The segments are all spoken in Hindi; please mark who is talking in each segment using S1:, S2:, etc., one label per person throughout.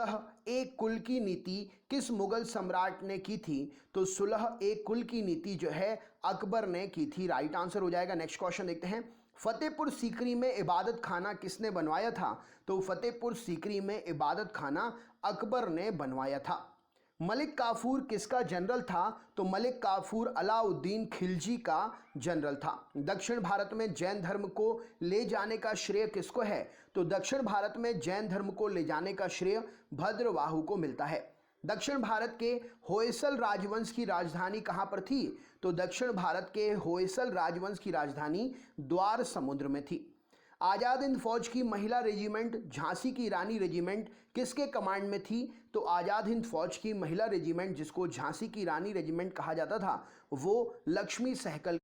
S1: सुलह ए कुल की नीति किस मुगल सम्राट ने की थी? तो सुलह ए कुल की नीति जो है अकबर ने की थी। राइट आंसर हो जाएगा। नेक्स्ट क्वेश्चन देखते हैं। फतेहपुर सीकरी में इबादत खाना किसने बनवाया था? तो फतेहपुर सीकरी में इबादत खाना अकबर ने बनवाया था। मलिक काफूर किसका जनरल था? तो मलिक काफूर अलाउद्दीन खिलजी का जनरल था। दक्षिण भारत में जैन धर्म को ले जाने का श्रेय किसको है? तो दक्षिण भारत में जैन धर्म को ले जाने का श्रेय भद्रवाहु को मिलता है। दक्षिण भारत के होयसल राजवंश की राजधानी कहां पर थी? तो दक्षिण भारत के होयसल राजवंश की राजधानी द्वार समुद्र में थी। आजाद हिंद फौज की महिला रेजिमेंट झांसी की रानी रेजिमेंट किसके कमांड में थी? तो आजाद हिंद फौज की महिला रेजिमेंट, जिसको झांसी की रानी रेजिमेंट कहा जाता था, वो लक्ष्मी सहगल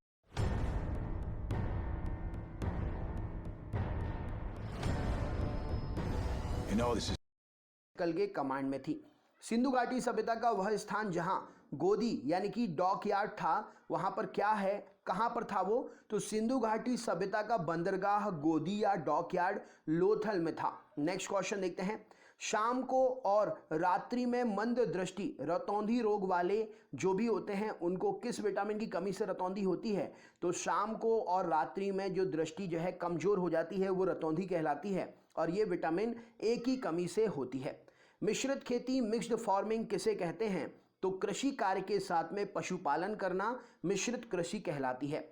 S1: के कमांड में थी। सिंधु घाटी सभ्यता का वह स्थान जहां गोदी यानी कि डॉकयार्ड था, वहां पर क्या है, कहां पर था वो? तो सिंधु घाटी सभ्यता का बंदरगाह गोदी या डॉकयार्ड लोथल में था। नेक्स्ट क्वेश्चन देखते हैं। शाम को और रात्रि में मंद दृष्टि रतौंधी रोग वाले जो भी होते हैं उनको किस विटामिन की कमी से रतौंधी होती है? तो शाम को और रात्रि में जो दृष्टि जो है कमजोर हो जाती है वो रतौंधी कहलाती है और ये विटामिन ए की कमी से होती है। मिश्रित खेती मिक्स्ड फार्मिंग किसे कहते हैं? तो कृषि कार्य के साथ में पशुपालन करना मिश्रित कृषि कहलाती है।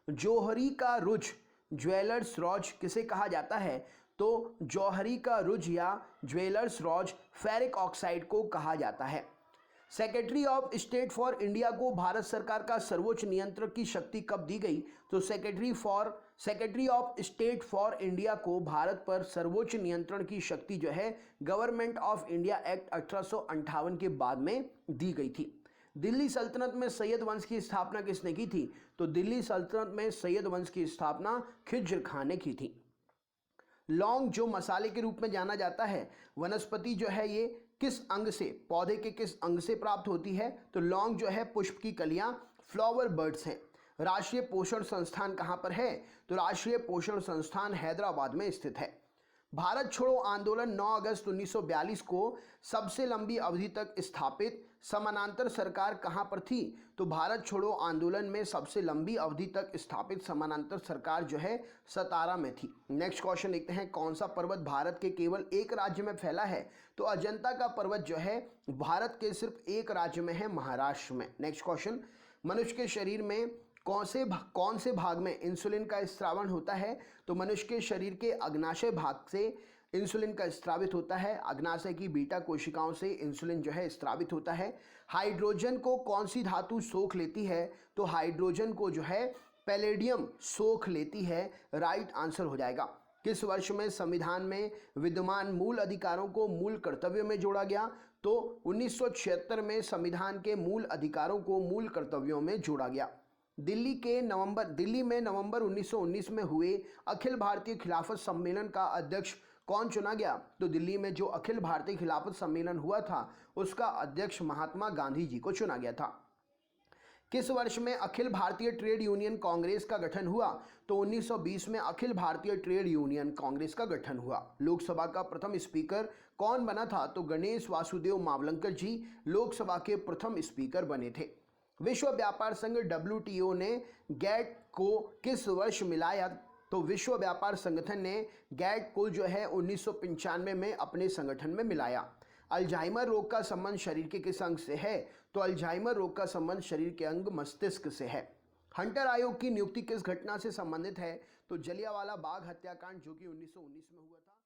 S1: जौहरी का रुज ज्वेलर्स रॉज किसे कहा जाता है? तो जौहरी का रुज या ज्वेलर्स रॉज फेरिक ऑक्साइड को कहा जाता है। Secretary of state for India को भारत सरकार का सर्वोच्च नियंत्रक की शक्ति कब दी गई? तो secretary of state for India को भारत पर सर्वोच्च नियंत्रण की शक्ति जो है गवर्नमेंट ऑफ इंडिया एक्ट 1858 के बाद में दी गई थी। दिल्ली सल्तनत में सैयद वंश की स्थापना किसने की थी? तो दिल्ली सल्तनत में सैयद वंश की स्थापना खिज्र खान ने की थी। लौंग जो मसाले के रूप में जाना जाता है, वनस्पति जो है ये किस अंग से, पौधे के किस अंग से प्राप्त होती है? तो लौंग जो है पुष्प की कलियां फ्लावर बर्ड्स हैं। राष्ट्रीय पोषण संस्थान कहां पर है? तो राष्ट्रीय पोषण संस्थान हैदराबाद में स्थित है। भारत छोड़ो आंदोलन 9 अगस्त 1942 को सबसे लंबी अवधि तक स्थापित समानांतर सरकार कहां पर थी? तो भारत छोड़ो आंदोलन में सबसे लंबी अवधि तक स्थापित समानांतर सरकार जो है सतारा में थी। नेक्स्ट क्वेश्चन देखते हैं। कौन सा पर्वत भारत के केवल एक राज्य में फैला है? तो अजंता का पर्वत जो है भारत के सिर्फ एक राज्य में है, महाराष्ट्र में। Next question. मनुष्य के शरीर में कौन से भाग में इंसुलिन का स्रावण होता है? तो मनुष्य के शरीर के अग्नाशय भाग से इंसुलिन का स्रावित होता है। अग्नाशय की बीटा कोशिकाओं से इंसुलिन जो है स्रावित होता है। हाइड्रोजन को कौन सी धातु सोख लेती है? तो हाइड्रोजन को जो है पैलेडियम सोख लेती है। राइट आंसर हो जाएगा। किस वर्ष में संविधान में विद्यमान मूल अधिकारों को मूल कर्तव्यों में जोड़ा गया? तो 1976 में संविधान के मूल अधिकारों को मूल कर्तव्यों में जोड़ा गया। दिल्ली में नवंबर 1919 में हुए अखिल भारतीय खिलाफत सम्मेलन का अध्यक्ष कौन चुना गया? तो दिल्ली में जो अखिल भारतीय खिलाफत सम्मेलन हुआ था उसका अध्यक्ष महात्मा गांधी जी को चुना गया था। किस वर्ष में अखिल भारतीय ट्रेड यूनियन कांग्रेस का गठन हुआ? तो 1920 में अखिल भारतीय ट्रेड यूनियन कांग्रेस का गठन हुआ। लोकसभा का प्रथम स्पीकर कौन बना था? तो गणेश वासुदेव मावलंकर जी लोकसभा के प्रथम स्पीकर बने थे। विश्व व्यापार संघ WTO ने गैट को किस वर्ष मिलाया? तो विश्व व्यापार संगठन ने गैट को जो है 1995 में अपने संगठन में मिलाया। अल्जाइमर रोग का संबंध शरीर के किस अंग से है? तो अल्जाइमर रोग का संबंध शरीर के अंग मस्तिष्क से है। हंटर आयोग की नियुक्ति किस घटना से संबंधित है? तो जलियांवाला बाग हत्याकांड जो कि 1919 में हुआ था।